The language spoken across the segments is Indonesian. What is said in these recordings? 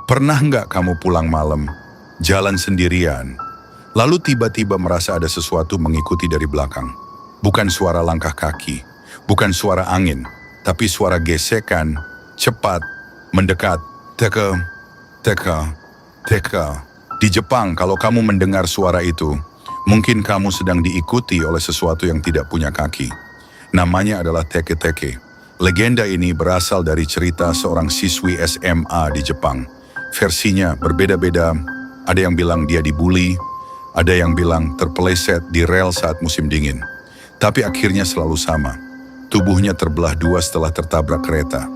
Pernah nggak kamu pulang malam, jalan sendirian, lalu tiba-tiba merasa ada sesuatu mengikuti dari belakang? Bukan suara langkah kaki, bukan suara angin, tapi suara gesekan, cepat, mendekat, teka, teka, teka. Di Jepang, kalau kamu mendengar suara itu, mungkin kamu sedang diikuti oleh sesuatu yang tidak punya kaki. Namanya adalah teke-teke. Legenda ini berasal dari cerita seorang siswi SMA di Jepang. Versinya berbeda-beda, ada yang bilang dia dibully, ada yang bilang terpeleset di rel saat musim dingin. Tapi akhirnya selalu sama, tubuhnya terbelah dua setelah tertabrak kereta.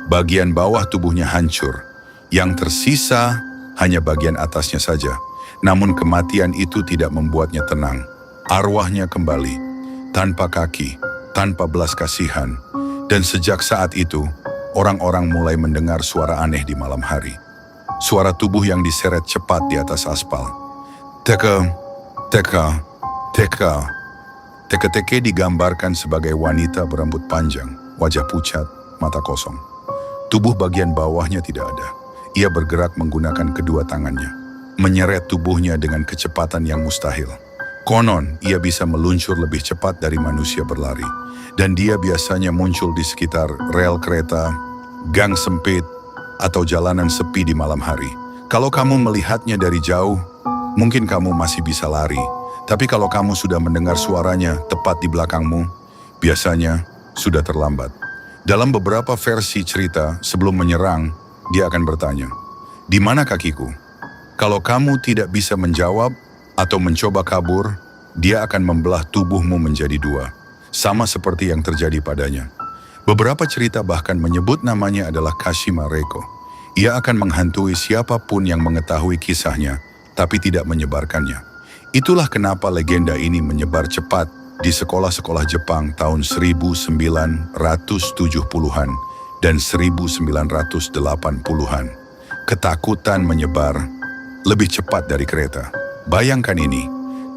Bagian bawah tubuhnya hancur, yang tersisa hanya bagian atasnya saja. Namun kematian itu tidak membuatnya tenang. Arwahnya kembali, tanpa kaki, tanpa belas kasihan. Dan sejak saat itu, orang-orang mulai mendengar suara aneh di malam hari. Suara tubuh yang diseret cepat di atas aspal. Teka, teka, teka. Teke-teke digambarkan sebagai wanita berambut panjang, wajah pucat, mata kosong. Tubuh bagian bawahnya tidak ada. Ia bergerak menggunakan kedua tangannya, menyeret tubuhnya dengan kecepatan yang mustahil. Konon, ia bisa meluncur lebih cepat dari manusia berlari. Dan dia biasanya muncul di sekitar rel kereta, gang sempit, atau jalanan sepi di malam hari. Kalau kamu melihatnya dari jauh, mungkin kamu masih bisa lari. Tapi kalau kamu sudah mendengar suaranya tepat di belakangmu, biasanya sudah terlambat. Dalam beberapa versi cerita, sebelum menyerang, dia akan bertanya, "Di mana kakiku?" Kalau kamu tidak bisa menjawab atau mencoba kabur, dia akan membelah tubuhmu menjadi dua, sama seperti yang terjadi padanya. Beberapa cerita bahkan menyebut namanya adalah Kashima Reiko. Ia akan menghantui siapapun yang mengetahui kisahnya, tapi tidak menyebarkannya. Itulah kenapa legenda ini menyebar cepat di sekolah-sekolah Jepang tahun 1970-an dan 1980-an. Ketakutan menyebar lebih cepat dari kereta. Bayangkan ini,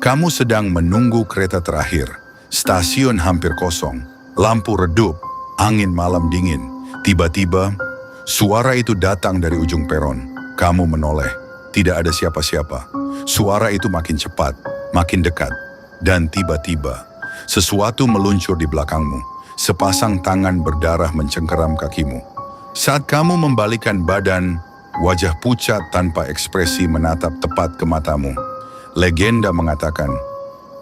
kamu sedang menunggu kereta terakhir, stasiun hampir kosong, lampu redup, angin malam dingin. Tiba-tiba, suara itu datang dari ujung peron. Kamu menoleh, tidak ada siapa-siapa. Suara itu makin cepat, makin dekat. Dan tiba-tiba, sesuatu meluncur di belakangmu. Sepasang tangan berdarah mencengkeram kakimu. Saat kamu membalikkan badan, wajah pucat tanpa ekspresi menatap tepat ke matamu. Legenda mengatakan,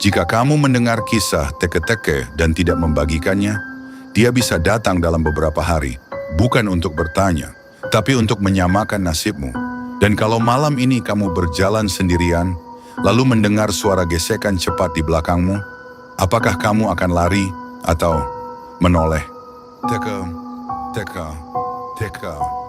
jika kamu mendengar kisah teke-teke dan tidak membagikannya, dia bisa datang dalam beberapa hari, bukan untuk bertanya, tapi untuk menyamakan nasibmu. Dan kalau malam ini kamu berjalan sendirian, lalu mendengar suara gesekan cepat di belakangmu, apakah kamu akan lari atau menoleh? Teka, teka, teka.